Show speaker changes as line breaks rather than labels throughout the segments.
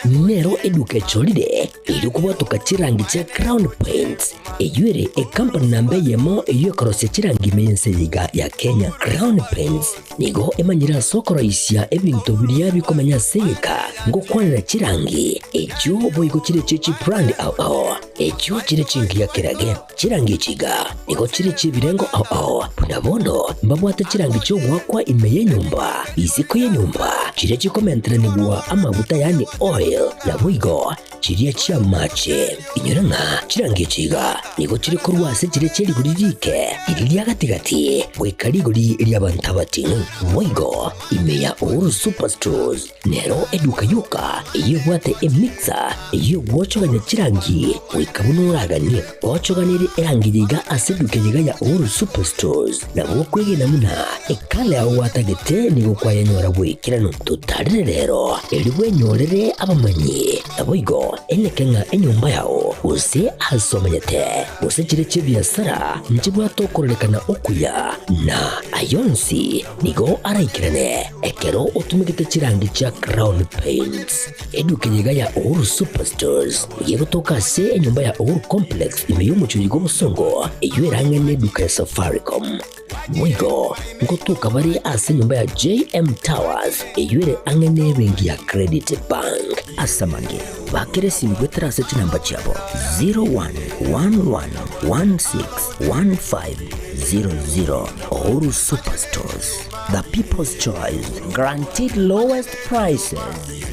nero eduka cholide ilikuwa tukachirangi cha Crown Paints eyuere company nambe yemo eyokorose chirangi meyense yiga ya Kenya. Crown Paints nigo emanyira sokoro isya ebintu biria bikomanya seka ngo kwanira chirangi echo boigo chire chichi brand ao echo chire chingi ya kirage chirangi chiga nigo chire chibirengo ao punabono mbabwata chirangi cyo gwakwa imeye nyumba isiko ye nyumba chire chikomentra nibwa amavuta yani oil ya boigo chiriya chia mache inyoranga chirangi chiga nigo chiri korwase chire chiri guririke iriya gatigati wekarigori iriya bantabati boigo imeya Uhuru Superstores nero eduka yuka iyo bwate emixer iyo wochoganya chirangi wikabunuragani wochoganire erangi yiga aseduke yiga ya Uhuru Superstores na bokwege namuna ekale aho watagete nigo kwayanyora bwikirano tutarire rero elibwe nyorere abamanyi aboigo enekenga enyumba yao use asomanyete use chire chibiasara nchibwa tokorekana okuya na ayonsi nigo araikirane ekero utumikite chirangi cha Crown Paints eduke yiga ya Uhuru Superstores yego tokase enyumba ya Uhuru Complex imeyumucho yigo musongo eyuerangene duka ya Safaricom mwigo ngotuka bari ase nyumba ya JM Towers eyuere angene bengi ya Credit Bank asamange bakere simbwetera seti namba chabo 0111161500 Uhuru Superstores, the people's choice, guaranteed lowest prices.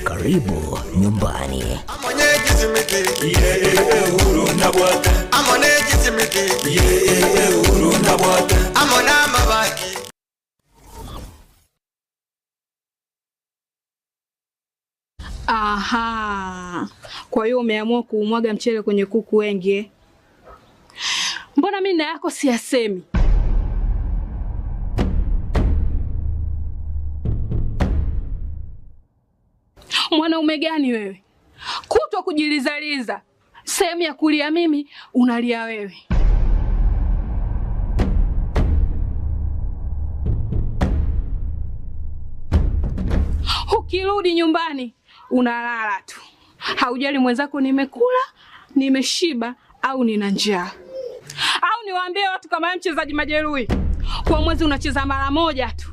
Karibu nyumbani.
Aha. Kwa hiyo umeamua kuumwaga mchele kwenye kuku wengi. Mbona mimi na yako siyasemi? Mwanaume gani wewe? Kutwa kujilizaliza. Sehemu ya kulia mimi, unalia wewe. Ukirudi nyumbani, unalala tu. Haujali mwenzako nimekula, nimeshiba au nina njaa. Au niwaambie watu kama mchezaji majeruhi. Kwa mwezi unacheza mara moja tu.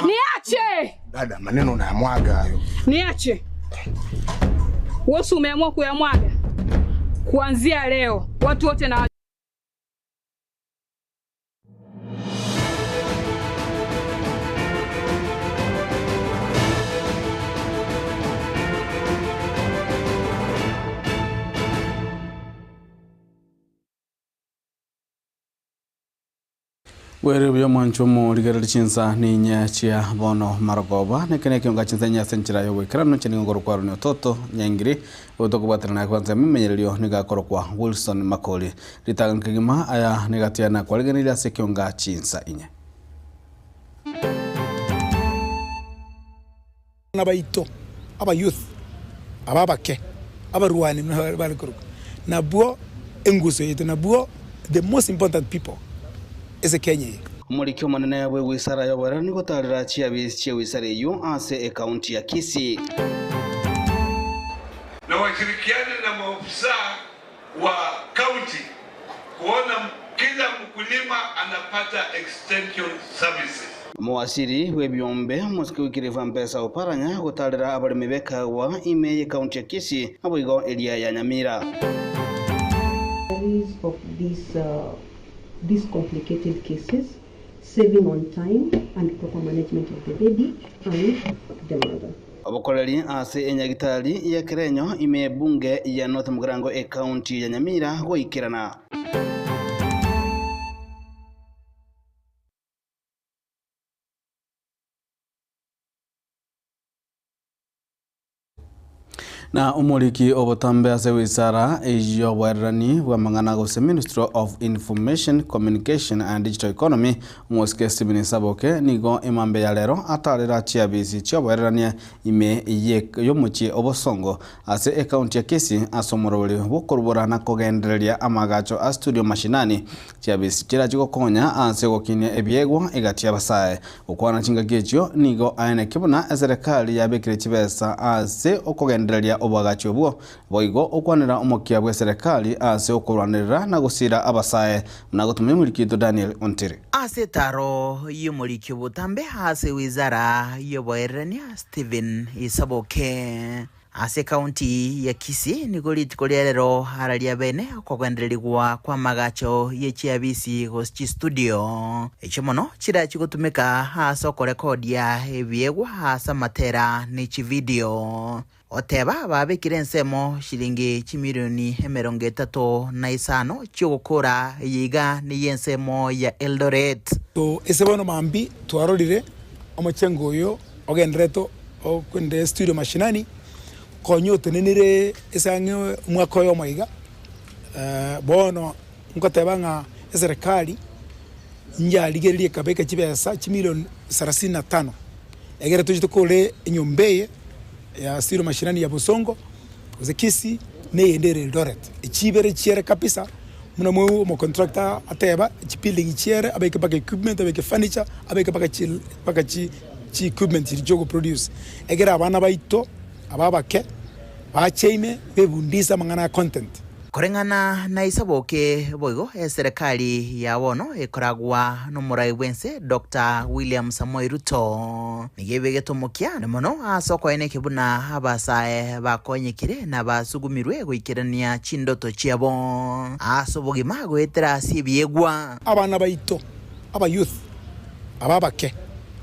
Niache!
Dada, maneno unayamwaga hayo.
Niache. Wewe umeamua kuyamwaga. Kuanzia leo, watu wote na
Were byo mwanchomo ligarali chinsa ni nyachia bono marogoba nekene kionga chinsa nya senchira yo wekrano chini ngoro kwa runo toto nyangiri utoko batrana kwanza mimenyelio nigakoro kwa Wilson Makoli litagan kigima aya negatiana kwa liganili ase kionga chinsa inya
nabaito aba youth ababake abaruani balikuru nabuo enguso yetu nabuo the most important people is Kenya.
Mulikyo manene we wisara yo bara ni gotarira chia bisie wisara yo ase county ya Kisii
na washirikiane na maofisa wa county kuona kila mkulima anapata extension services.
Mwasiri we byombe musikyo kiriva mpesa oparanya gotarira abalimi beka wa imeye county ya Kisii aboigo elia ya Nyamira.
Of these complicated cases, saving on time and proper management of the baby and the mother.
Abokoreri ase enyagitari ya Kerenyo ime bunge ya North Mugirango county ya Nyamira goikirana. Na umuliki obutambe ase wizara eyo bwerani bwa mang'ana gose Ministry of Information, Communication and Digital Economy Mosque Stephen Saboke nigo imambe ya lero atarira chiabisi chia bwerania ime ye yomuchi obosongo ase account ya kesi asomorobuli bukorubura na kugendereria amagacho a studio mashinani chiabisi chira chikokonya ase gokinya ebiegwa igatia basae ukwana chinga gecho nigo aene kibuna serikali yabekire chibesa ase okugendereria obwagacho bwo boigo okwanira omokia bwa serikali ase okurwanirira na gusira abasae na gutumya mulikito Daniel Ontiri
ase taro yumulikyo butambe ase wizara yoboerania Stephen Isaboke ase county ya Kisii nigolitiko lero haralia bene okwendereligwa kwa magacho yechiabisi hosti studio echomono chira chigutumika ase okorekodia ebiegwa ase matera nichi video oteba babekire nsemo shilingi chimilioni 35 chigukura yiga ni yensemo ya Eldoret
to esebono mambi twarorire omochengo yo ogendereto okwende studio mashinani konyote nenire esange mwako yo maiga bono nkotebanga serikali njaligerie kabeka chibesa chimilioni 35 egere tujitokole enyombeye ya studio mashinani ya Busongo ze Kisii ne endere Eldoret echibere chiere kapisa muna mwe mo contractor ateba chipiling chiere abeke baka equipment abeke furniture abeke baka chi equipment irijogo produce egera abana baito ababake bacheime bebundisa mangana content
korengana na Isaboke boigo serikali ya wono ekoragwa no murai wense Dr. William Samoei Ruto nigebe tomokia nemono asoko ene kibuna abasae bakonyekire na basugumirwe goikirania chindoto chiabo asobogi mago etera sibiegwa
abana baito aba youth ababake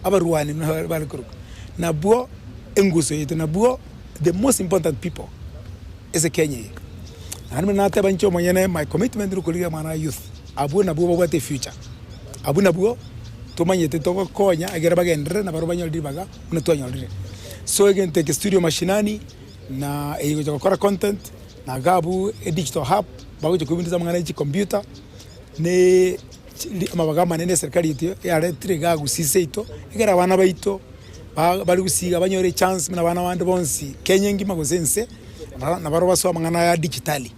abaruani bali kuruka na buo enguso yito na buo the most important people is a Kenya. And when I tell you my commitment to the mana youth, abu na buo bate future. Abu na buo to manyete to konya agera bagendre na barubanyo dibaga na tonyo dire. So again take studio mashinani na kora content na gabu a digital hub bago kubindiza mangana chi computer ne amabagama nene serikali yityo ya retire gagu siseito egera bana baito bali gusiga banyore chance na bana bandi bonsi Kenya ngima gosense na baro baso mangana ya digitali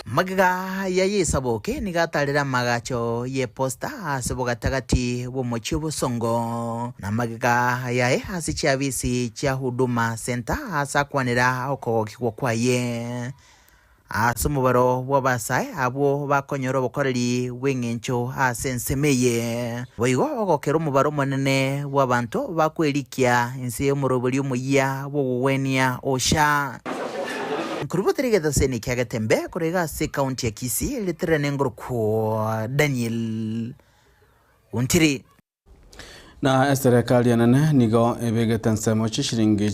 magaga ya Isaboke nigatarira magacho ye posta asebogatagati bomochi Busongo na magaga ya hasi chiabisi chia huduma center asakwanira okogikwo kwaye asumubaro wabasai abo bakonyoro bokoreri wengencho asensemeye boigo ogokero mubaro monene wabanto bakwerikia ense murobori omuya bogwenia osha kuruboterige daseni kyagatembe kurega se county ya Kisii litrene ngorko Daniel Ontiri
na serikali yanene nigo ebegete nsemo chishiringi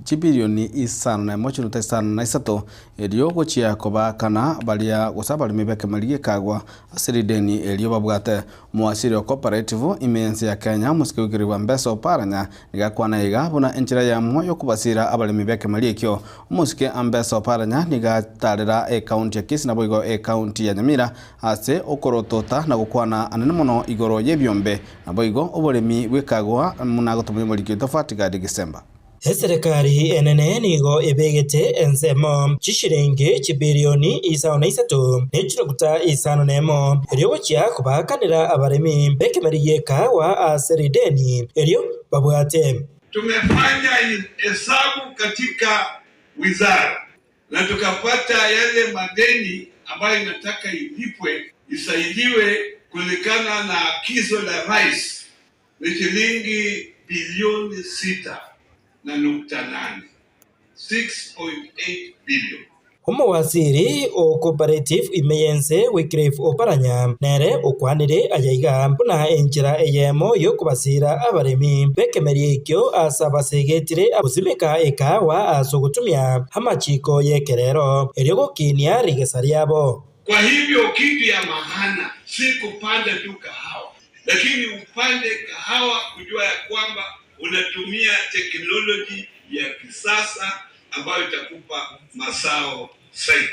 chipirioni isano na mochi nuta isano na isato elio gochia koba kana balia gosabali mebeke malige kagwa asirideni elio babwate muasiri cooperative imense ya Kenya musikugiri wa mbeso paranya nigakwana iga buna enchira ya moyo kubasira abali mebeke malikyo musike ambeso paranya nigatarira account ya Kisii na boigo account ya Nyamira ase okorotota na gukwana anene mono igoro yebyombe na boigo oboremi wekagwa munago tumwe mulikyo tofatiga December
serikali enene nigo ebegete ensemo chishiringi chibirioni isano na isatu nechirokuta isano nemo elio chia kubakanira abaremi bekemeriye kawa aserideni elio babwate.
Tumefanya hesabu katika wizara na tukapata yale madeni ambayo inataka ilipwe isaidiwe kulingana na agizo la rais ni shilingi bilioni 6.8 billion.
Umuwaziri o cooperative imeyense Wycliffe Oparanya nere okwanire ayaiga buna enjira eyemo yo kubasira abaremi bekemerie ikyo asabasegetire abuzimika ekawa asogutumia hamachiko yekerero eriogokinia rigesa ryabo.
Kwa hivyo kitu ya maana si kupanda tu kahawa, lakini upande kahawa kujua ya kwamba unatumia teknoloji ya kisasa ambayo itakupa mazao zaidi.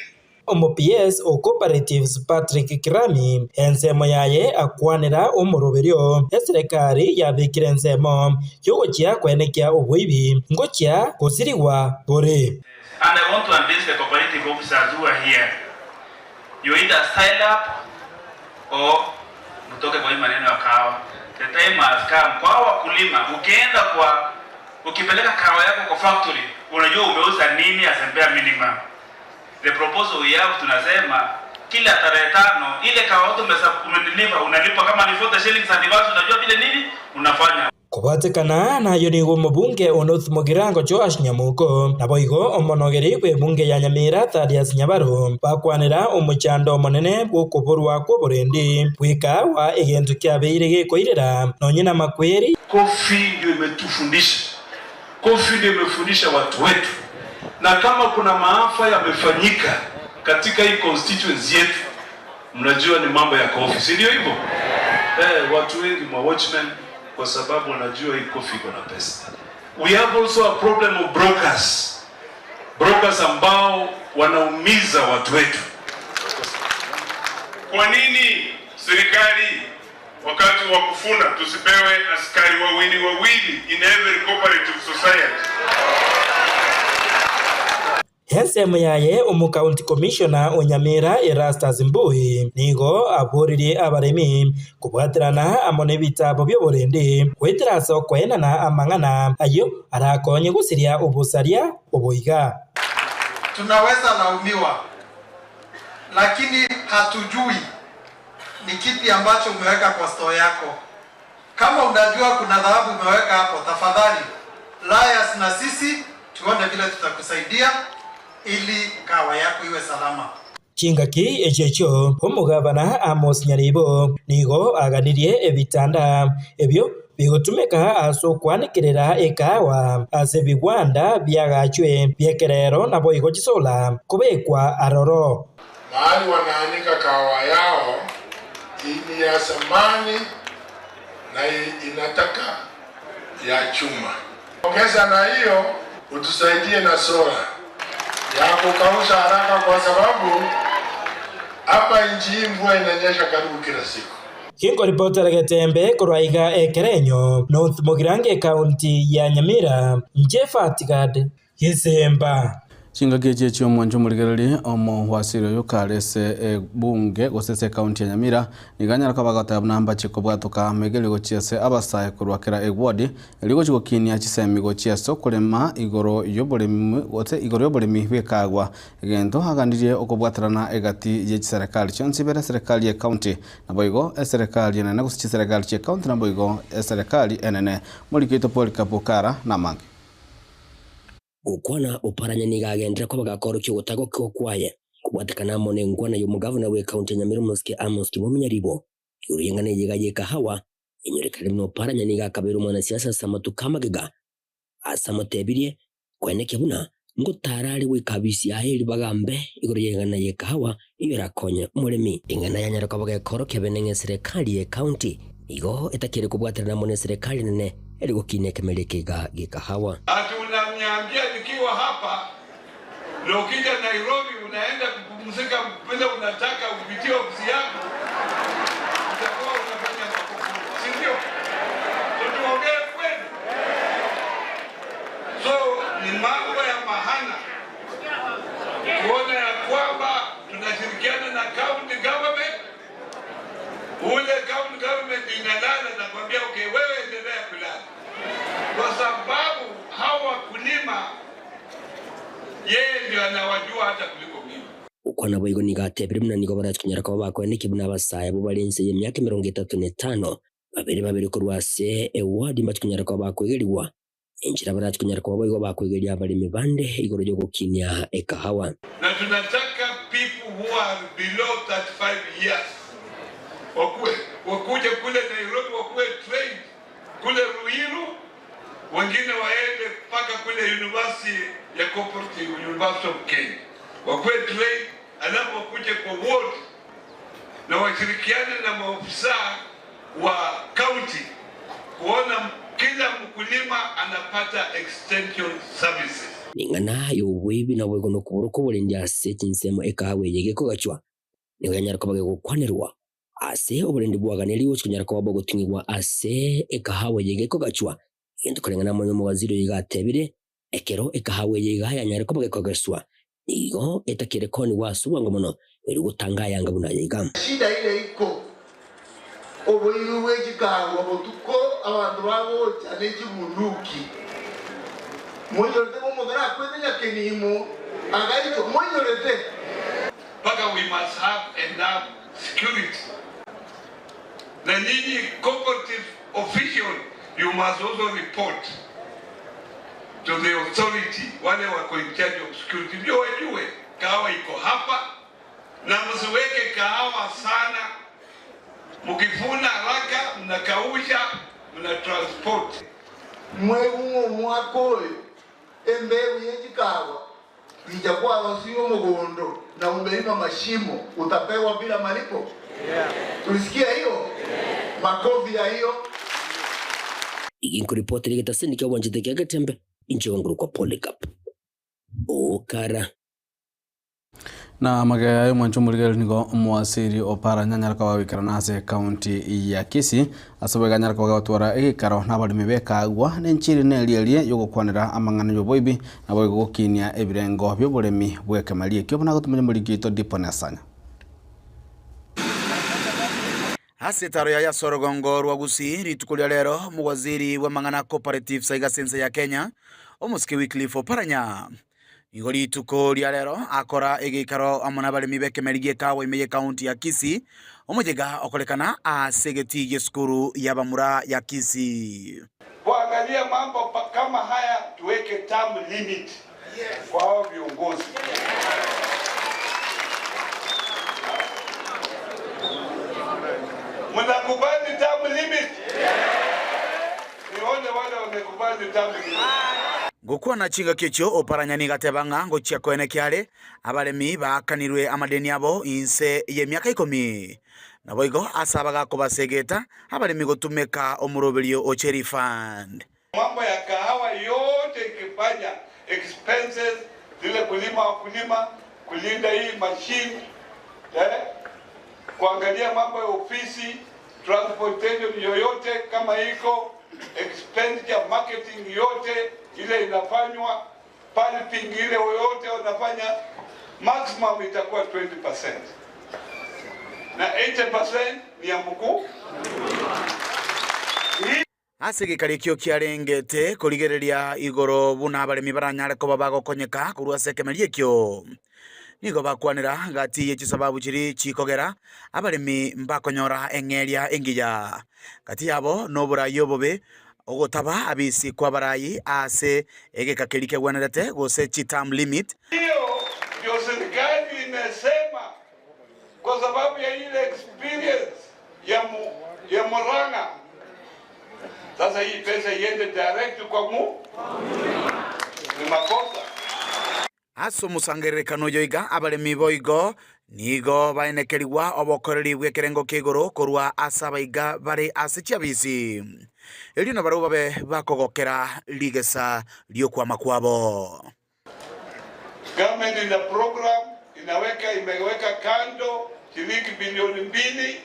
Omo-PS o Cooperatives Patrick Kirami ensemo yaye akwanira umuroberio eserikali yabikire ensemo yogochia kwenekia obwibi ngochia kusiriwa bore.
And I want to address the cooperative officers who are here. You either sign up or mtoke kwa maneno ya kahawa. The time has come kwa wakulima. Ukipeleka kahawa yako kwa factory, unajua umeuza nini as a bare minimum. The proposal we have tunasema kila tarehe 5 ile kahawa umedeliver unalipa kama ni 40 shillings advance, unajua vile nini unafanya.
Kubatikana na yonigo mubunge Onoth Mogirango Joash Nyamuko na boigo omonogeri kwe bunge ya Nyamira Thaddeus Nyabaro bakwanira omuchando monene bwokuburwa kuburendi bwika wa egentu kyabeire gekoirera nonyina makweri.
Kofi ndio imetufundisha. Kofi ndio imefundisha watu wetu. Na kama kuna maafa yamefanyika katika hii constituency yetu, mnajua ni mambo ya Kofi, si ndio hivyo? Watu wengi mwa watchmen kwa sababu wanajua hii Kofi iko na pesa. We have also a problem of brokers. Brokers ambao wanaumiza watu wetu. Kwa nini serikali wakati wa kufuna tusipewe askari wawili in every cooperative society?
Ensemo yaye omu-county commissioner Onyamira Erastus Mbui nigo aburirie abaremi kubwatirana amo n'ebitabo by'oburendi kwetera sokwenana amang'ana ayo arakonye gusiria obusaria obuiga.
Tunaweza laumiwa, lakini hatujui ni kipi ambacho umeweka kwa store yako. Kama unajua kuna dhahabu umeweka hapo, tafadhali liars na sisi tuone vile tutakusaidia ili kawa yako iwe salama.
Chingaki echecho omugabana Amos Nyaribo nigo aganirie ebitanda ebyo bigotumeka asokwanikirira ekawa ase bigwanda byagachwe byekerero nabo igochisola kubekwa aroro.
Mahali wanaanika kawa yao ni ya samani na inataka ya chuma. Ongeza na hiyo utusaidie na sola ya kukausha haraka, kwa sababu hapa nchi hii mvua inanyesha karibu kila siku.
Kingo reporter Getembe kuraiga Ekerenyo North Mogirange County ya Nyamira Njefatigad Yisemba.
Chinga geje chio mwanjo murigereri omo wasiro yukarese bunge gosese county ya Nyamira niganya rakabagata namba chikobwatoka megeli gochiase abasaye kurwakera egwadi eligo chigokinia chisemi gochiaso kurema igoro yoboremi wote igoro yoboremi hwekagwa egento hagandirie okobwatarana egati ye serikali chonsibera serikali ya county naboigo serikali nene gosichi serikali ya county naboigo serikali nene mulikito polikapokara namange
ukwana uparanya nigagendera kwa bagakoro kyo gutago kyo kwaye kubwatakana mone ngwana yo mugavana we county Nyamira Muske Amos Kimunyaribo uriyangane yigaye kahawa inyorekare no paranya nigakabera umwana siasa samatu kamagega asamutebirie kwene kebuna ngo tarari we kabisi aheri bagambe iguriyangana ye kahawa iberakonye muremi ingana yanyara kwa bagakoro kebenenge serikali ye county igo etakire kubwatarana mone serikali nene eligo kinekemelekega gikahawa.
Unaniambia nikiwa hapa leo ukija Nairobi unaenda kupumzika pale unataka upitie ofisi yako utakuwa unafanya makosa, si ndio? Tuongee kweli. So ni mambo ya mahana kuona ya kwamba tunashirikiana na county government. Ule county government inalala na kwambia okay, wewe endelea kulala, kwa sababu hawa wakulima yeye ndio anawajua hata kuliko mimi.
Ukwana boigo nigatebere muna nigo baratskunyara kwa bakwe nikibuna basaya bo barenze y'imyaka 35 babiri kurwase ewadi mbatskunyara kwa bakwegeriwa injira baratskunyara kwa boigo bakwegeriya abalimi bande igoro ryo gukinya ekahawa.
Na tunataka people who are below 35 years wakuje kule Nairobi wakuwe trained kule Ruiru, wengine waende mpaka kule University ya Cooperative University of Kenya wakuwe trained, alafu wakuje kwa ward na washirikiane na maofisa wa county kuona kila mkulima anapata extension services.
ningana yo webi na wego no kuburo ko burenja ase chinsemo ekawe yegeko gachwa ni ganyara ko bagego kwanirwa ase oburendi bwaganeri wo kunyara ko bago tingirwa ase ekahawe yegeko gachwa yendo kurengana mu waziri yigatebire ekero ekahawe yega yanyara ko bageko gaswa igo etakire koni wasuba ngo muno eri gutanga yanga buna yega
shida ile iko obuyiwe jikawa botuko abantu babo cyane kimunduki mwenyorete mumugara kwenya kenimo agarito mwenyorete
Paka we must have enough security. Na nyinyi cooperative official, you must also report to the authority wale wako in charge of security. Ndio wajue kahawa iko hapa na msiweke kahawa sana. Mkifuna haraka mnakausha mna transport.
Mwewu mwako embewu yejikawa ijakuwa wasio mugondo na umelima mashimo utapewa bila malipo. Tulisikia hiyo? Makofi ya hiyo.
Ikinkuripoti ligetaseni kwa wanjite kia gatembe inche wanguru kwa Polycarp Okara
na magaya mwancho murigal nigo mwasiri opara nyanyara kwa wikarana ase county ya Kisii asabe ganyara kwa gatwara egikaro nabali mebeka agwa nenchiri nelielie yogo kwanira amangana yoboibi nabo gokinia ebirengo byoburemi bwekemalie kyobona gotumenya murigito diponesanya
Asetaro ya Sorogongo rwagusi ritukulia lero muwaziri wa mangana cooperative saiga sense ya Kenya omusike Wycliffe Oparanya igori tuko lia lero akora egikaro amona bali mibeke merigie kawe imeye county ya Kisii omujega okolekana asegeti yeskuru ya bamura ya Kisii
Kuangalia mambo kama haya tuweke term limit kwa hao viongozi. Mnakubali term limit? Nione wale wamekubali term limit.
Gukwa na chinga kecho Oparanya ni gatebanga ngochia kwene kyale abalemi bakanirwe amadeni abo inse ye myaka 10 nabo igo asabaga ko basegeta abalemi gotumeka omuroberio ocheri fund
Mambo ya kahawa yote ikifanya expenses zile kulima kulinda hii machine kuangalia mambo ya ofisi transportation yoyote kama iko expenditure marketing yote ile inafanywa pulping ile yote wanafanya maximum itakuwa 20% na 80% ni ya mkuu.
Asege karikyo kiarengete kurigereria igoro buna abalemi baranyare ko babagokonyeka kurwa sekemerie kyo nigo bakwanira ngati yechi sababu chiri chikogera abalemi mbakonyora engeria engiya kati yabo nobura yobobe ogotaba abisi kwa barayi ase egekakerike gwanarete gose term limit
hiyo ndio serikali imesema kwa sababu ya ile experience ya Murang'a. Sasa hii pesa iende direct kwa ni makosa.
Aso musangerekano yoiga abalemi boigo nigo baenekeriwa obokoreri bwekerengo kigoro korwa asabaiga bari asichabisi elina baruba be bakogokera ligesa lyokuwa makwabo.
Government ina program imeweka kando shilingi bilioni 2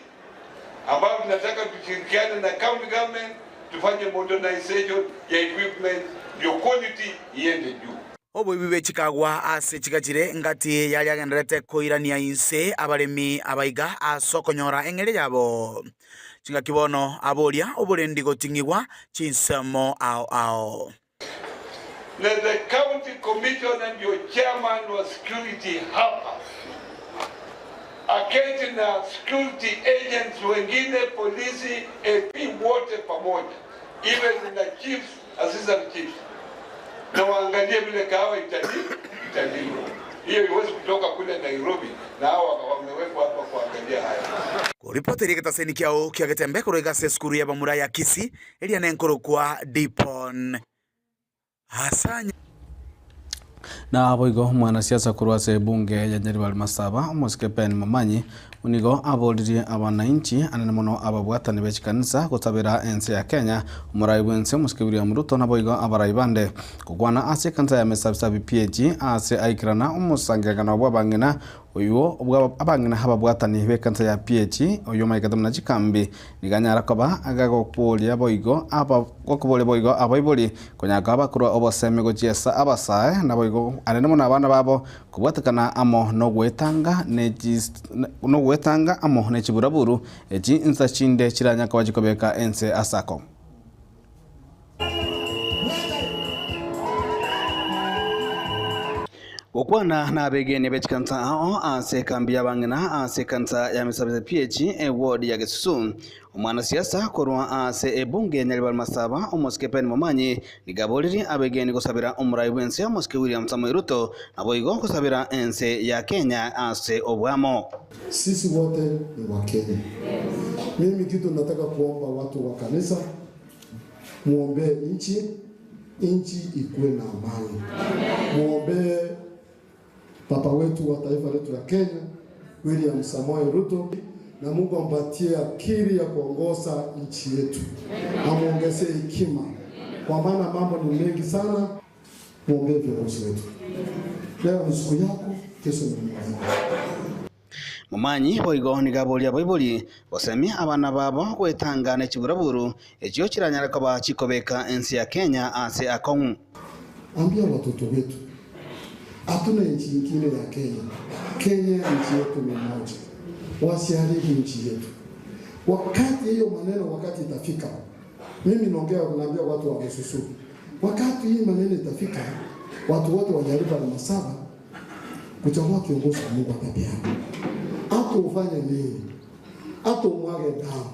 ambayo tunataka tushirikiane na county government tufanye modernization ya equipment ndio quality iende juu.
Obo bibe chikagwa ase chikachire ngati yali agenderete koirania inse abalemi abaiga asokonyora engere yabo chinga kibono abolia oburendi gotingirwa chinsemo ao
The county commission and your chairman was security hapa aketi na security agents wengine polisi AP wote pamoja even na chiefs assistant chiefs na waangalie vile kahawa italindwa. Hiyo iwezi kutoka kule Nairobi na hao wamewekwa hapa kuangalia haya.
Kuripoti kitaseni kiao kiagetembe kuroga seskuru ya bamura ya Kisii elia nenkoro kwa Dipon Hasanya
na boigo mwanasiasa kurwase bunge ya Nyaribali Masaba Moskepen Mamanyi unigo abolirie abananchi anene muno ababwatani bechikanisa gutabira ense ya Kenya umurai wense Muske William Ruto na boigo abarai bande kugwana ase kanisa ya mesabisabi PAG ase aikirana umusangiragano bwabangina uyu abangina hababwatani bekanisa ya PAG uyu maikatamna chikambi niganyara koba agagokulia boigo abagokubole boigo abaiboli kunyaka bakuru oboseme gochiesa abasae na boigo anene muno abana babo kubwatakana amo no gwetanga amo nechiburaburu echi insa chinde chiranyaka wajikobeka ense asako Okwana na begeni bechikansa ao ase kambi ya bangina ase kansa ya mesabisabi PAG ward ya Gesusu umwana siasa korwa ase ebunge nyalibal masaba Muske Pen Momanyi nigaboliri abegeni kusabira umurai wense Muske William Samoei Ruto aboigo kusabira ense ya Kenya ase obwamo.
Sisi wote ni wa Kenya. Mimi kitu nataka kuomba watu wa kanisa muombe nchi ikuwe na amani. Muombe Papa wetu wa taifa letu la Kenya William Samoei Ruto na Mungu ampatie akili ya kuongoza nchi yetu. Amuongezee hekima. Kwa maana mambo ni mengi sana. Muombe viongozi wetu. Leo ni siku yako, kesho ni mwezi.
Momanyi boigo nigabolia boiboli bosemi abana babo gwetanga nechiburaburu ekyo kiranyara koba chikobeka ensi ya Kenya ase akong.
Ambia watoto wetu hatuna nchi nyingine ya Kenya. Kenya nchi yetu ni moja. Wasiharibu nchi yetu. Wakati hiyo maneno wakati itafika. Mimi naambia watu wa Gesusu. Wakati hii maneno itafika, watu wote wajaribu na masaba kuchagua kiongozi wa Mungu atapeana. Hapo ufanye nini? Hapo umwage damu.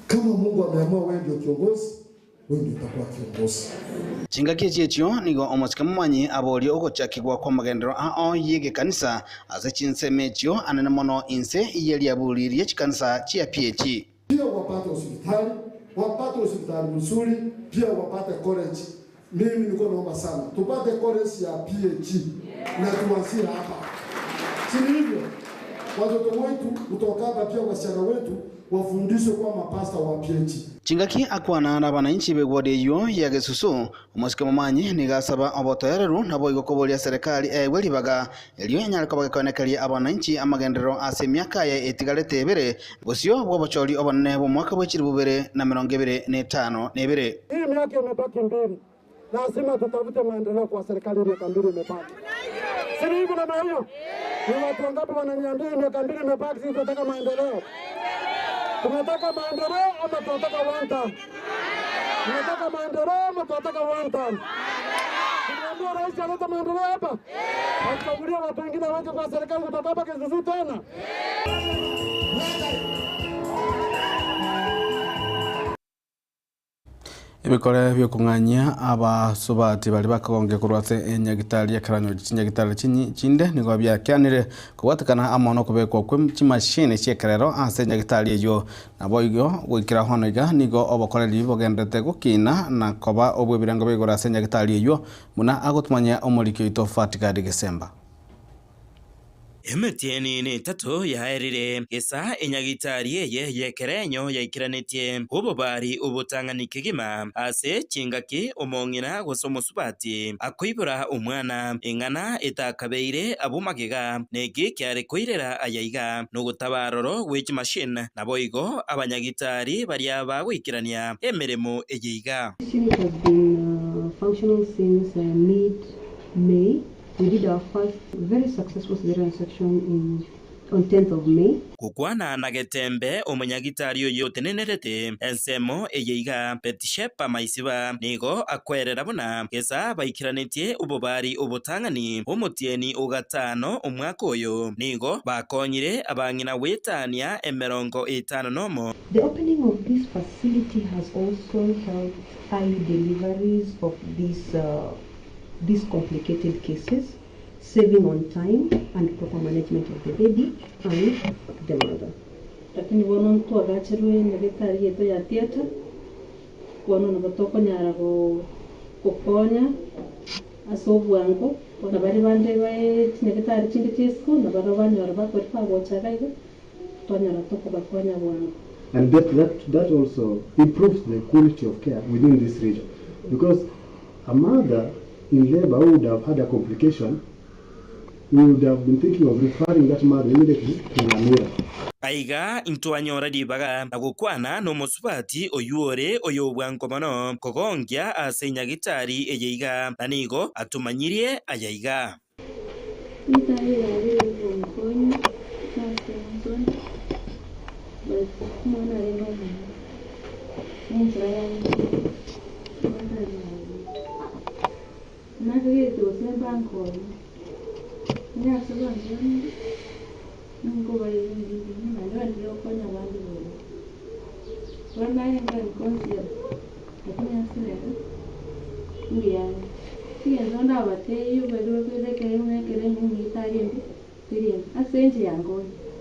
Kama Mungu ameamua wewe ndio kiongozi, wewe ndio utakuwa kiongozi.
Chingaki chechyo nigo Muske Momanyi aboli ogochakigwa kwa magendero ao yege kanisa ase chinsemechyo anene mono inse iyeli abuliriye chikanisa chia PAG.
Pia wapate hospitali mzuri, pia wapate college. Mimi niko naomba sana tupate college ya PAG na tuanzie hapa. Si hivyo? Watoto wetu kutoka hapa pia wasichana wetu wafundishwe kwa mapasta wa PAG.
Chingaki akwana na bananchi begwode yo ya Gesusu Muske Momanyi nigasaba obotoyereru nabo igokobolia serikali welibaga elio nyariko bagakonekalia abananchi amagendero ase myaka ya etigalete ebere bosio bwobocholi obonne bo mwaka bwechiri bubere na 2025 nebere.
Hii miaka imebaki mbili. Lazima tutafute maendeleo kwa serikali miaka mbili imebaki. Sisi hivi na hiyo. Ni watu wangapi wananiambia miaka mbili imebaki sisi tunataka maendeleo. Tunataka maendeleo ama tunataka one time? Tunataka maendeleo ama tunataka one time? Tunaambia rais aleta maendeleo hapa. Atakulia watu wengine waje kwa serikali kutoka hapa Gesusu tena.
Ebikore byokung'anyia abasubati bali bakagonge kurwase enyagitari ya karanyo chinyagitari chinde nigo byakianire kubatakana amono kubekwa kwe chimashine chekerero ase nyagitari eyo nabo igo gwikira hono iga nigo obokoreri bogendete gukina na koba obwe birango begora ase nyagitari eyo muna agotumanya omurikyo itofatika Desemba.
Emetieni ni tatu yaherire gesa enyagitari eye yekerenyo yaikiranetie ubobari ubutangani kigima ase chingaki omongina gosomosubati akoibura umwana ingana etakabeire abumagiga negi kyare koirera ayaiga no gutabaroro which machine naboigo abanyagitari baria bagwikirania emeremo eyiga.
This unit has been functional since mid-May. We did our first very successful cesarean section on 10th of May.
Kukwana na getembe umunyagitari uyu tenenerete ensemo eyeiga Betishepa maisiba nigo akwerera buna gesa baikiranetie ububari ubutangani umutieni ugatano umwaka uyu nigo bakonyire abangina wetania emerongo 5 nomo.
The opening of this facility has also helped early deliveries of these complicated cases, saving on time and proper management of the baby and the mother.
Lakini wonon to agachirwe nyagitari yeto ya theater wonon batoko nyara go kokonya asobwango nabari bande bae tinekitari chinde chesko nabaro banyora bakwerpa gochagaga twanyora toko bakonya bwango.
And that also improves the quality of care within this region, because a mother in labor who would have had a complication, we would have been thinking of referring that mother immediately to Nyamira.
Aiga intwanyora dibaga nagukwana no musubati oyuore oyobwango mano kogongya asenya gitari eyeiga nanigo atumanyirie ayaiga.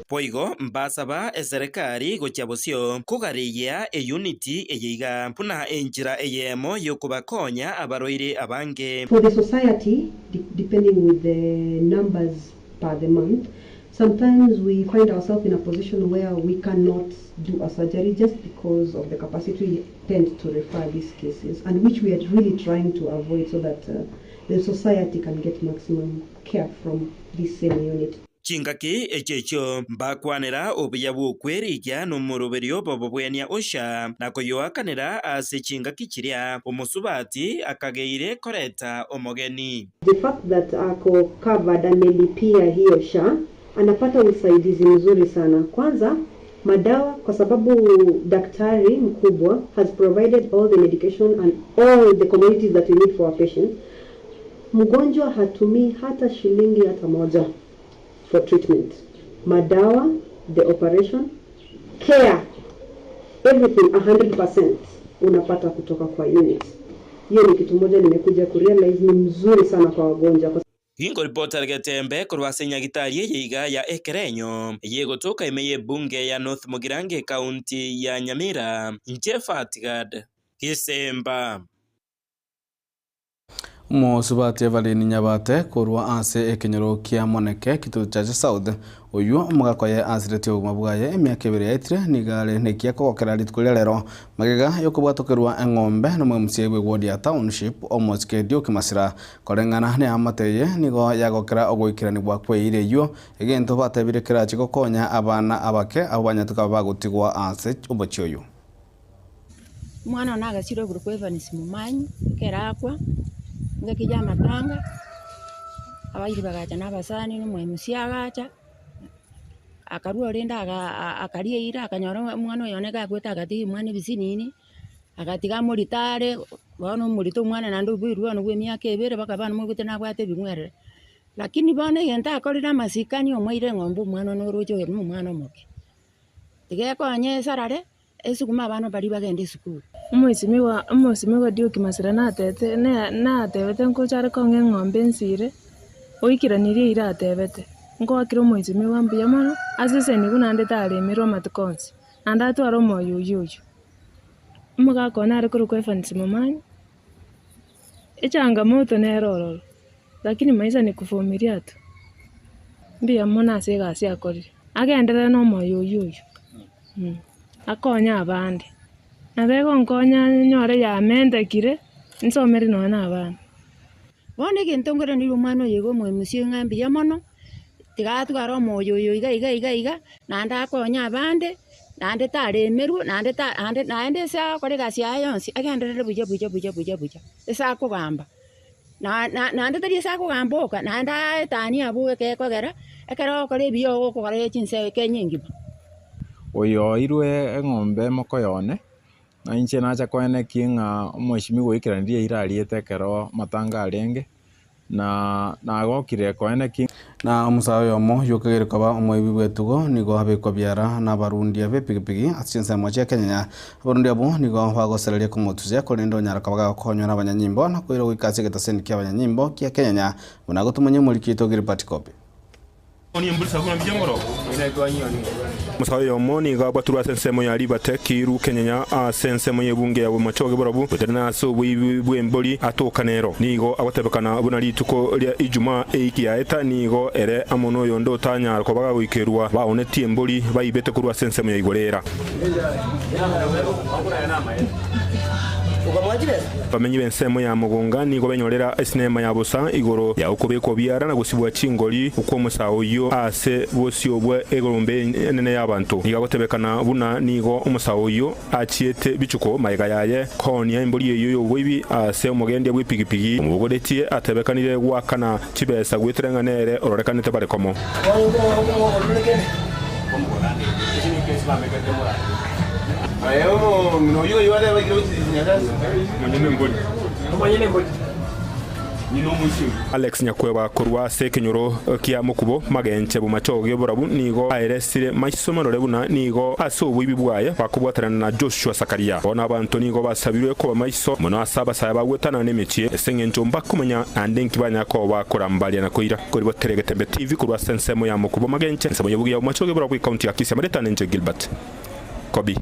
Poigo mbasaba eserikali gochiabosio kugariya unity eyeiga puna enjira eyemo yokubakonya abaroire abange.
For the society, depending with the numbers per the month, sometimes we find ourselves in a position where we cannot do a surgery just because of the capacity we tend to refer these cases, and which we are really trying to avoid so that the society can get maximum care from this same unit.
Chingaki echecho mbakwanira obuya bwokwerigia no muroberio bobobwenia osha nakoyoakanira ase chingaki chiria omusubati akageire koreta omogeni.
The fact that ako covered amelipia hiyo SHA anapata usaidizi mzuri sana. Kwanza madawa, kwa sababu daktari mkubwa has provided all the medication and all the commodities that we need for our patients. Mgonjwa hatumii hata shilingi hata moja for treatment. Madawa, the operation, care, everything 100% unapata kutoka kwa unit. Hiyo ni kitu moja nimekuja kurealize ni mzuri sana kwa wagonjwa.
Hingo reporter getembe kurwasenya gitari yeiga ya Ekerenyo yegotoka imeye bunge ya North Mugirange County ya Nyamira Njefatigad Kisemba.
Musubati Evalini Nyabate kurwa ase ekenyero kia moneke kitu chaje South oyu mugakoye asirete ogumabwaye emyaka ebere yaitire nigale nekia kokera litkulia lero magega yokubwatokerwa engombe no mumsiebwe ward ya township omoskedio kimasira korengana ne amateye nigo yagokera ogoikirani bwa kweire yo egento batebire kirachi gokonya abana abake abanyatuka bagutigwa ase obochioyo.
Mwana nagasiro guru Evans Mumanyi kerakwa ngakija matanga abayiri bagacha nabasani no mwemusiagacha akarua renda akarie ira akanyora mwana yoneka kweta agati mwana bisinini agatiga muritare bono murito mwana nando bwiru no gwemyaka ebere bakabana mwete nabwate bimwere lakini bone yenta akorira masikani omwire ngombe mwana no rojo mu mwana moke tigeko anye sarare esukuma abana bari bagende sukuru.
Umwesimiwa dio kimasira natebete nkochare konge ng'ombe nsire oikiranirie ira atebete nkowakire omwesimiwa mbuya mono asese nigu nande taremerwa amatukonsi nande atwara omoyoyoyo omogakona are korokwa Evans Mumanyi echangamoto nerororo lakini maisha ni kuvumilia tu mbuya mono ase egasi akorire agenderere n'omoyoyoyo akonya abande nabego nkonya nyore ya mendekire nsomere nona abana
bone gentongore ni umwana yego mwemusie ngambi ya mono tigatwara omoyoyo iga nanda akonya abande nande taremeru nande sa kore gasi ayonsi agenderere buja esa kugamba nande tari esa kugamboka nanda tani abuwe kekogera ekero kore biyo okore chinse kenyingi
oyo irwe eng'ombe mokoyone na inche nacha kwene kinga omweshimi goikiranirie irariete kero matanga arenge na agokire kwene kinga
na omusayo yomo yokegere koba omwibi bwetugo nigo habekwa byara na barundi abe pigipigi asinse moche Kenya barundi abo nigo bagosereria komotuze kolendo nyara kabaga konyora abanyanyimbo na kwiro wikase getasendi kya abanyanyimbo kya Kenya unagotumanye muri kitogire patikope.
Musayo moni ga batura sensemo ya libate kiru Kenya sensemo yebunge ya machoge borabu butana so bwemboli atokanero nigo abatebekana bunali tuko lya ijuma eikia eta nigo ere amono yondo tanya ko baga wikerwa baoneti emboli bayibete kurwa sensemo ya igorera bamenyi bensemo ya mugunga nigo benyorera sinema ya busa igoro ya ukobeko byara na gusibwa chingoli uko musawo yo ase bosio bwe egorombe nene y'abantu nigagotebekana buna nigo umusawo yo achiete bichuko mayiga yaye konia imboli yeyo yobibi ase umugende bw'ipigipigi umugodetie atebekanire gwakana kibesa gwitrenganere ororekanete bare komo
Ayo, no yo iba a ver
Alex Nyakweba kurwa sekenyoro kia mukubo magenche bumachoge borabu nigo airesire maisomero rebuna nigo aso bwibibwaye bakubwaterana na Joshua Sakaria bona abantu nigo basabirwe ko maiso muno asaba sayaba wetana nemechie esengenjo mbakumenya andenki banyako bakorambalia na koira kuri boterege tembe TV kurwa sensemo ya mukubo magenche nsemo yebugia bumachoge borabu county ya Kisii Maritani nje Gilbert Kobi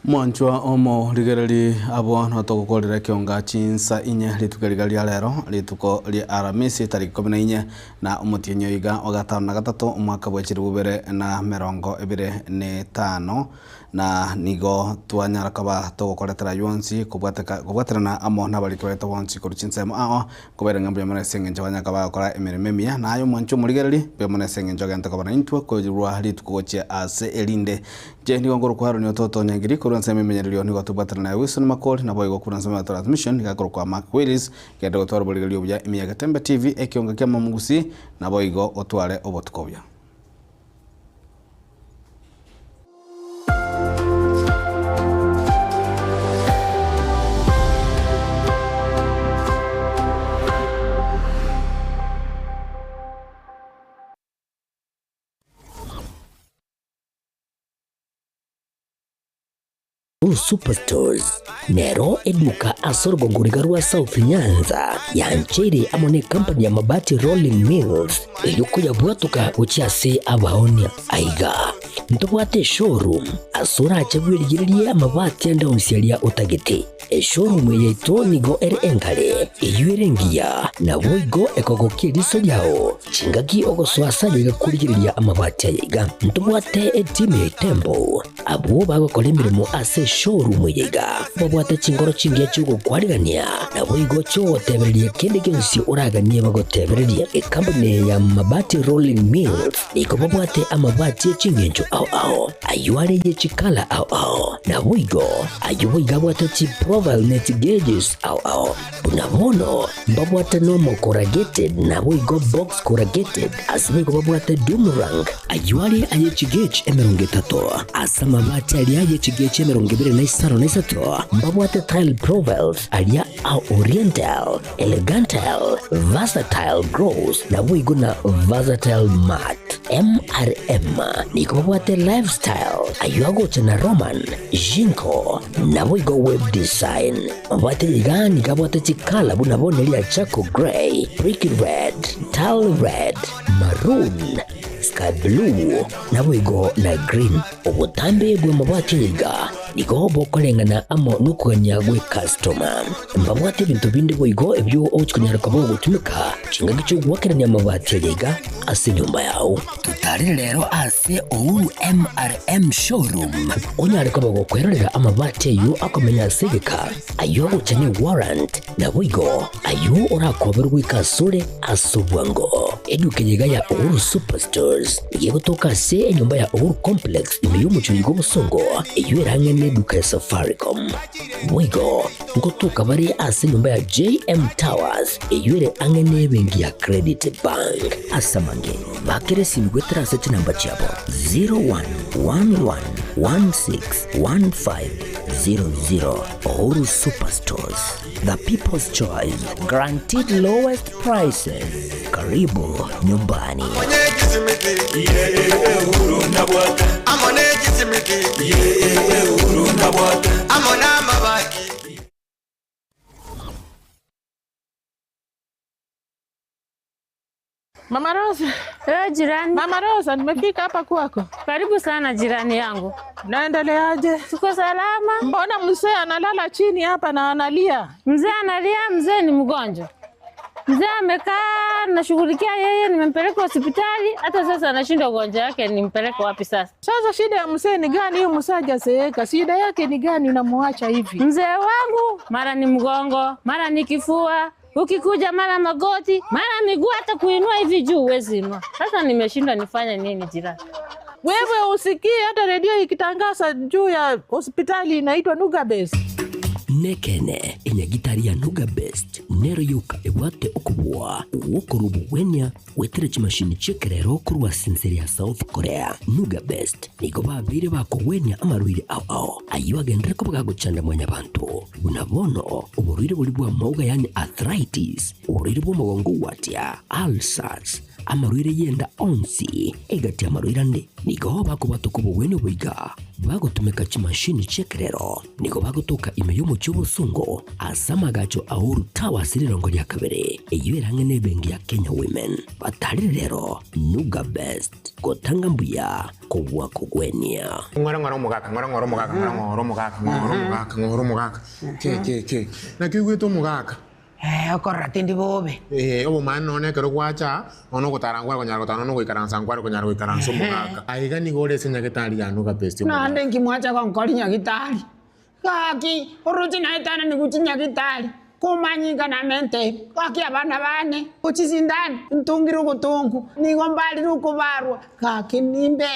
Mwanchwa omo ligereri abo no togukorera kionga chinsa inye litugerigari lero lituko li aramisi tariki 14 na umutienyo iga wa gatano na gatatu umwaka bwa 2025 na nigo twanyara kaba togukoretera yonsi kubwaterana amo na bali kweta wonsi kuruchinsemo ao kubera ngambo yamana sengenje banyaka bakora emirememia na ayo mwancho muligereri bemana sengenje gante kabana intwa ko jirwa litukoche ase elinde je ni ngoro kwaro ni ototo nyangiri kuranse memenyerero ni gotubwaterana Wilson Makol na boygo kuranse ma transmission gakoro kwa Mark Willis kende gotwara buligereri bya imiyaga tembe TV ekionga kya mamugusi na boygo otware obotukobya
Superstores Nero eduka asorgo ngurigarua South Nyanza yanchiri amone company ya mabati Rolling Mills yuko ya bwatuka uchiase abaonia aiga ntobwate showroom asura achagwirigirie amabati anda unsialia utagete showroom yeto nigo engale eyuerengia na boigo ekogokie liso yao chingaki ogoswasa ligakurigiria amabati aiga ntobwate team Tembo abo bagokora imirimo ase showroom yiga babwata chingoro chingiye cyugo kwarigania na boigo cyo tebererie kende gensi uraganie bagotebererie company ya mabati Rolling Mills niko babwate amabati chingenjo ao ayuare ye chikala ao na boigo ayuiga bwata chi profile net gauges ao bunabono babwata normal corrugated na boigo box corrugated asimigo babwata Dumerang ayuare aye chigage emerungetato asama mabati aliaye chigage emerungebere na isato mbabwate tile profiles alia au oriental elegantal versatile gross na wigo na versatile mat MRM niko babwate lifestyle ayuago chana Roman Jinko na wigo web design mbabwate ligani kabwate chikala bunabone lia Chaco Grey Brick Red Tile Red Maroon Sky Blue na wigo na green ubutambe bwe mabwate liga niko bokolengana amo nukuganya gwe customer mbabwate bintu bindi boigo ebyo ochikonyara kabo gutumika chinga cyo gwakeranya amabati liga ase nyumba yao tutari rero ase Uhuru MRM showroom onyare kabo gukwerera amabati yo akomenya segeka ayo uchanye warrant na boigo ayo urakoberwa ikasure asubwango edukenyiga ya Uhuru Superstores yego toka se nyumba ya Uhuru Complex imiyo muchigo busongo iyo erangene duka Safaricom boigo ngotoka bari ase nyumba ya JM Towers iyo ere angene bengi ya Credit Bank asamange bakere simgwetera sete namba chabo 0111161500 Uhuru Superstores, the people's choice, guaranteed lowest prices. Karibu nyumbani.
Mama Rosa.
Jirani.
Mama Rosa, nimefika hapa kwako.
Karibu sana jirani yangu.
Naendeleaje?
Tuko salama.
Mbona mzee analala chini hapa na analia?
Mzee analia, mzee ni mgonjwa. Mzee amekaa nashughulikia yeye, nimempeleka hospitali, hata sasa anashinda ugonjwa wake, nimpeleke wapi sasa?
Sasa shida ya mzee ni gani? Huyu mzee hajazeeka. Shida yake ni gani unamwacha hivi?
Mzee wangu mara ni mgongo, mara ni kifua, ukikuja mara magoti, mara miguu, hata kuinua hivi juu huwezi inua. Sasa nimeshindwa nifanye nini jirani?
Wewe usikii hata redio ikitangaza juu ya hospitali inaitwa Nuga Best.
Nekene inyagitari ya Nuga Best nero yuka ebwate okubwa wokorubu wenya wetere chimashini chekerero kurwa sinseri ya South Korea. Nuga Best niko babire bako wenya amarwire ao ayo agendere ko bagagucanda mwanya bantu unabono uburwire buri bwa mauga yani arthritis, uburwire bwo mugongo watya, ulcers, amarwire yenda onsi egati amarwire ande niko bako batukubo wene buiga bagotumeka chimashini chekerero niko bagotoka imeyo mu cy'ubusungo asama gacho ahuru tawa sirirongo lya kabere eyiberange nebengi ya Kenya Women batari rero Nuga Best gotanga mbuya kubwa kugwenia
ngora mugaka ke na kigwito mugaka
okorra tindi bobe
obo mano ne kero kwacha ono gotarangwa konyara gotano no goikaransa ngwaro konyara goikaransa mugaka aiga ni gore senya getari ya Nuga Best
nande nkimwacha kwa nkolinya gitari kaki uruti na itana ni gutinya gitari kumanyika na mente kaki abana bane uchizindani ntungiru gutungu nigombali rukubarwa kaki nimbe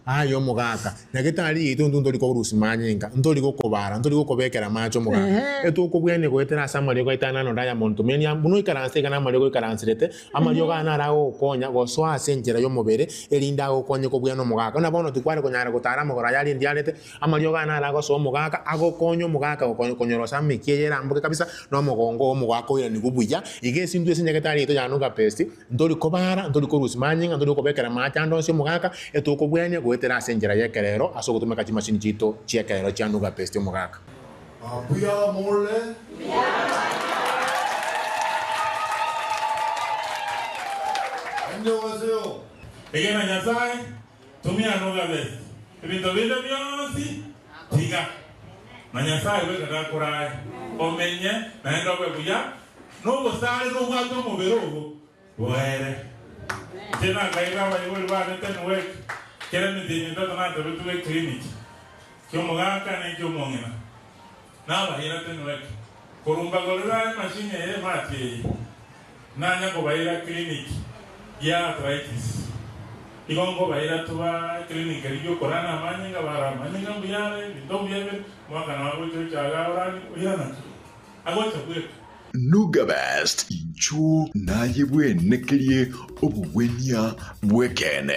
ayo mugaka na getari itu nduri ko rusimanyinga nduri ko kobara nduri ko kobekera macho mugaka etu ko bwene ko etera samari ko itana no daya montumeni ambuno ikaranse kana mari ko ikaransirete amari ko anara ko konya go swa senjera yo mubere elinda ko konye ko bwene mugaka na bono tukware ko nyara ko tara mugora yali ndialete amari ko anara ko so mugaka ago konyo mugaka ko konyoro sami kiera mbuke kabisa no mugongo mugaka ira ni kubuya igesi ndu esenya getari itu ya Nuga Best nduri ko bara nduri ko rusimanyinga nduri ko bekera macho ndo se mugaka etu ko bwene ko etera senjera yekerero asoko tumeka chimashini chito chekerero cha Nuga Best mugaka
apuya mole ndio wazeo
egena nyasaye tumia Nuga Best ibintu binde byonsi tiga na nyasaye weka kurai omenye na ndo buya no sale no mwato muberogo were tena kaiga wali bane tenwe kera ni dini ndo na ndo tuwe clinic kyo mugaka na kyo mongena na bahira tenwe kurumba golera machine ye mati nanya ko bahira clinic ya arthritis igongo bahira tuwa clinic riyo korana manyinga bara manyinga buyare ndo buyare mwaka na wacho chaga orani uyana agocha kwe
Nuga Best inchu naye bwenekerie obubwenia bwekene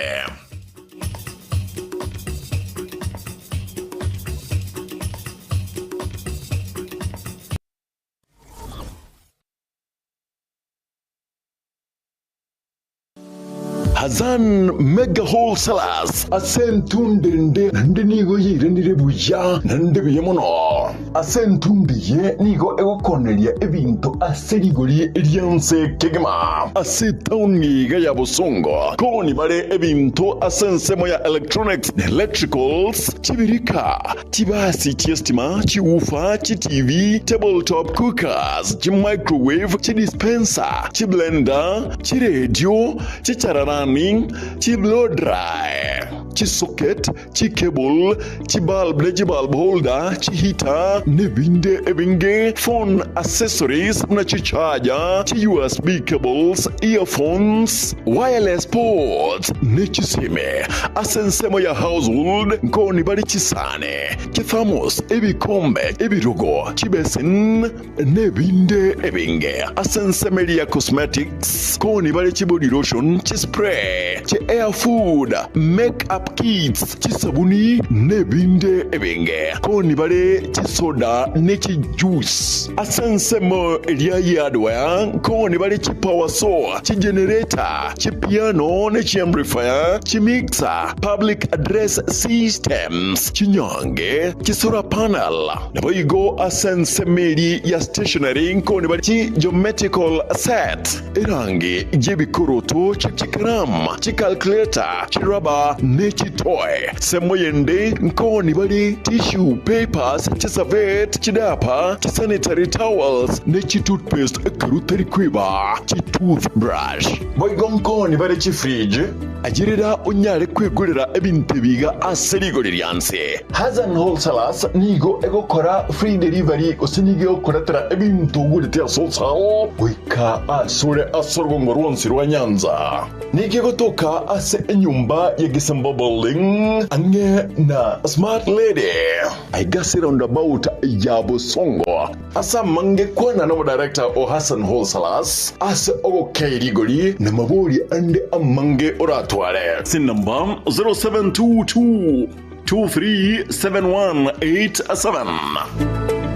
Hazan Mega Wholesalers asentundende nande nigo yirenire buya nande biyemono asentundiye nigo egokoneria ebintu aserigori erianse kegema asetauni ya Busongo koni bare ebintu asensemo ya electronics and electricals chibirika chibasi chiestima chiufa TV tabletop cookers microwave dispenser blender radio chichararani blow dry socket cable bulb bulb holder heater nebinde ebinge phone accessories na charger USB cables earphones wireless ports nechisime asensemo ya household nkoni bari chisane thermos ebikombe ebirogo chibesin nebinde ebinge asensemo ya cosmetics koni bari body lotion spray air food make up makeup kits chisabuni nebinde ebenge koni bale chisoda nechi juice asensemo elia yadwa koni bale chi power saw chi generator chi piano nechi amplifier chi mixer public address systems chinyange chisora panel naboigo asensemeli ya stationery koni bale chi geometrical set irangi jebikoroto chikaram chikalculator chiraba nechi toy semoyende nkoni bali tissue papers chisavet chidapa chisanitary towels nechi toothpaste karuteri kwiba chi toothbrush boigo nkoni bali chi fridge ajirira unyale kwegurira ebintu biga aserigoririanse Hazan Wholesalers nigo egokora free delivery osinige okoratera ebintu gurite asolsao wika asure asorgongo rwonsi rwa Nyanza nige gotoka ase enyumba ya Gisembo Building ange na Smart Lady aigasi roundabout ya Busongo asa mange kwana na director o Hazan Wholesalers ase ogo kairigori na mabori ande amange oratware sin number 0722 237187.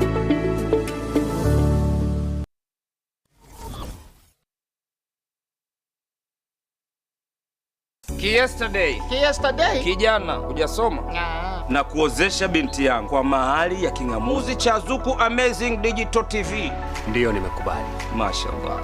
Yesterday kijana hujasoma na kuozesha binti yangu kwa mahali ya kingamuzi cha Zuku Amazing Digital TV.
Ndiyo, nimekubali.
Mashallah.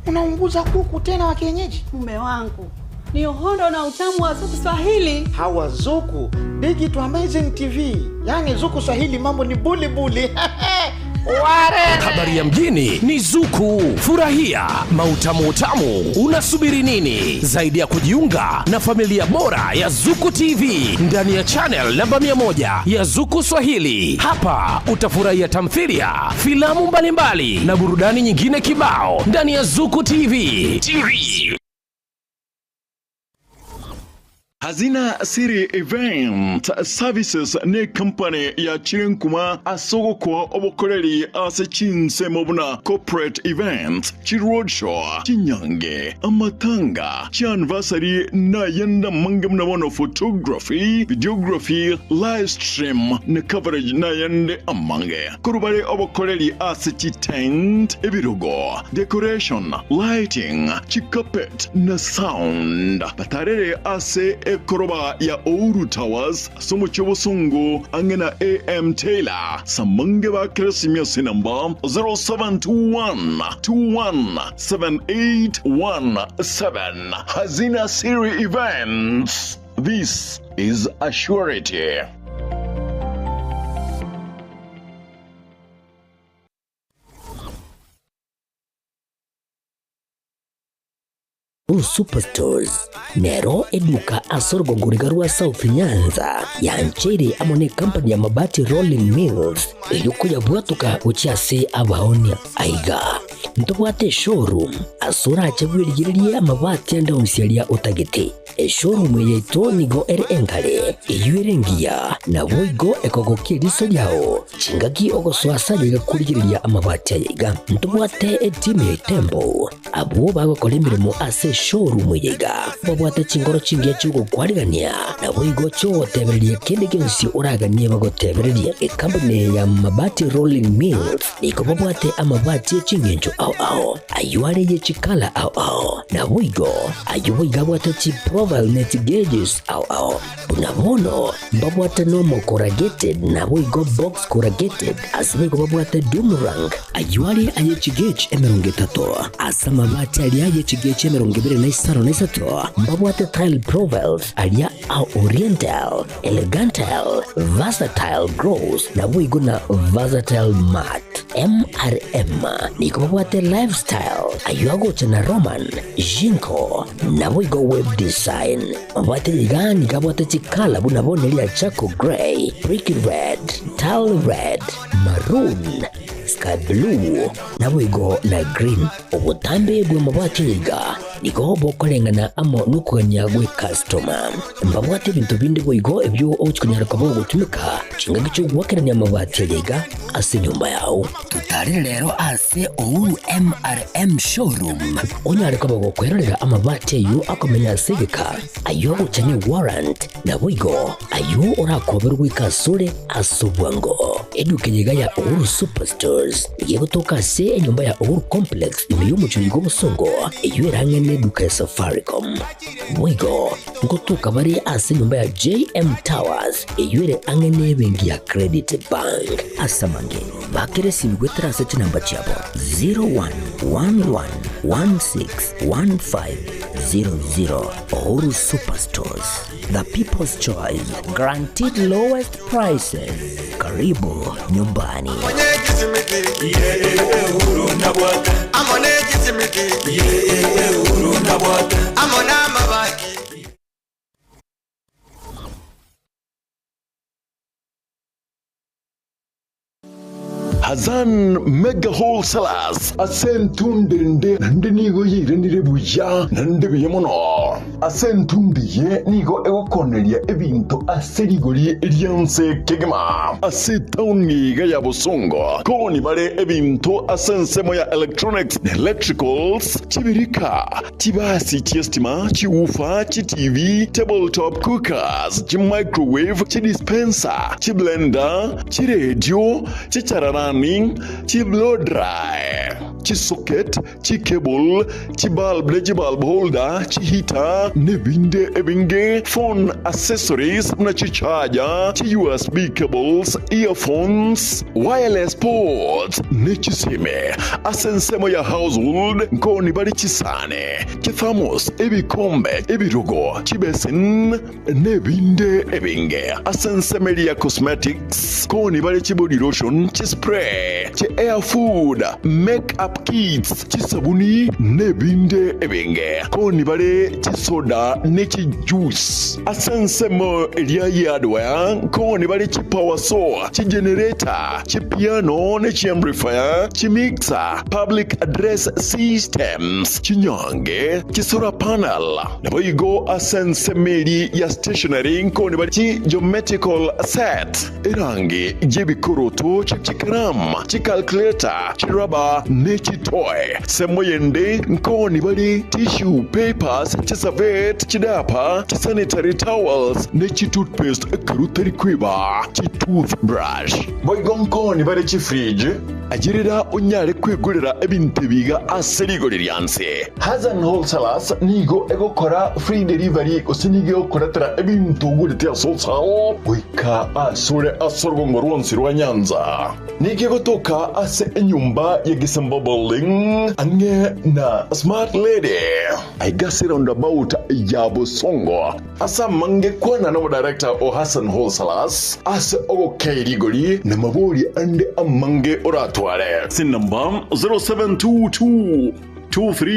Unaunguza kuku tena wa kienyeji?
Mume wangu, ni uhondo na utamu wa Zuku Swahili.
Hawa Zuku Digital Amazing TV. Yani Zuku Swahili mambo ni buli buli. Ware.
Habari ya mjini ni Zuku. Furahia mautamu utamu. Unasubiri nini? Zaidi ya kujiunga na familia bora ya Zuku TV ndani ya channel namba 100 ya Zuku Swahili. Hapa utafurahia tamthilia, filamu mbalimbali na burudani nyingine kibao ndani ya Zuku TV.
Hazina Siri Event Services ne company ya Chirenkuma asogo kwa obokoreri ase chinse mobuna corporate event chiroadshow chinyange amatanga chianniversary na yenda mangam na photography videography live stream na coverage na yende amange kurubare obokoreri ase tent ebirogo decoration lighting carpet na sound batarere ase koroba ya Ouru Towers somo chobosungu angena AM Taylor samange ba Christmas number 0721217817 Hazina Siri Events. This is a surety.
Superstores Nero eduka asorgo ngurigarua South Nyanza ya Nchiri amone company ya mabati Rolling Mills yuko ya bwatuka uchiase abaonia aiga ntobwate showroom asura achagwirigirie amabati anda unsialia utagiti showroom yeto nigo engale iyuerengia na boigo ekogokie riso yao chingaki ogoswasa ligakurigiria amabati aiga ntobwate team Tembo abo bagokolemiremo ase showroom yiga babwate chingoro chingia chugo kwarigania na boigo cho tebererie kende gensi uraganie bagotebererie company ya mabati Rolling Mills niko babwate amabati chingenjo au ayuare ye chikala au na boigo ayuiga bwate chi profile net gauges au unabono babwate normal corrugated na boigo box corrugated asbigo babwate Dumerang ayuare aye chigage emeronge tato asama mabati alia ye chigage emeronge bere na isaro na isato babwate tile profiles alia au oriental elegantal versatile gross na boigo na versatile matte MRM niko babwate lifestyle ayuago chana Roman Jinko na boigo web design babwate ligani kabwate chikala bunabone lia chako gray brick red tile red maroon sky blue na bwigo na green ubutambe bwe mabatiga nigo bokorengana amo nukuganya gwe customer mbabwate bintu bindi bwigo ebyo ochikonyara kabo gutumika kinga gicho gwakeranya amabatiga ase nyumba yao tutari rero ase Uhuru MRM showroom onyare kabo gukwerera amabati yo akomenya segeka ayo uchanye warrant na bwigo ayo urakoberwa ikasure asubwango edukenyega ya Uhuru Superstores yego toka se nyumba ya Uhuru Complex imiyo muchurigo busongo iyo erangene duka ya Safaricom bwigo ngo tukabari ase nyumba ya JM Towers iyo ere angene bengi ya Credit Bank asamange bakere simigwe trase chinamba chabo 0111161500 Uhuru Superstores, the people's choice, guaranteed lowest prices. Karibu nyumbani.
Hazan Mega Wholesalers asentundende nande nigo yirenire buya nande biyemono asentundiye nigo egokonelia ebintu aserigori elianse kegema asetauniga ya busongo koni bare ebintu asensemo ya electronics electricals chibirika chibasi chiestima chiufa TV tabletop cookers microwave dispenser blender radio chichararani blow dry socket cable bulb bulb holder heater nebinde ebinge phone accessories na charger USB cables earphones wireless ports nechisime asensemo ya household ngoni bari chisane thermos ebikombe ebirogo chibesin nebinde ebinge asensemo ya cosmetics ngoni bari body lotion spray air food makeup kits sabuni nebinde ebinge koni bare soda nechi juice asensemo elia yadwa koni bare power saw generator piano nechi amplifier mixer public address systems nyange solar panel naboigo asensemeli ya stationery koni bare geometrical set irangi jebikoroto chikaram calculator rubber nechi toy semoyende nkoni bali tissue papers chisavet chidapa sanitary towels nechi toothpaste karutari kwiba toothbrush boygonkoni bali fridge ajirira unyare kwegurira ebintu biga aserigoririanse Hazan Wholesalers nigo egokora free delivery osinige okoratira ebintu gurite asolsao wika asure asorgongo rwonsi rwa Nyanza nige gotoka ase enyumba ya Gisembo building ange na smart lady aigasi roundabout ya Busongo asa mange kwana na director o Hazan Wholesalers ase ogo kairigori na mabori ande amange oratware sin number 0722 23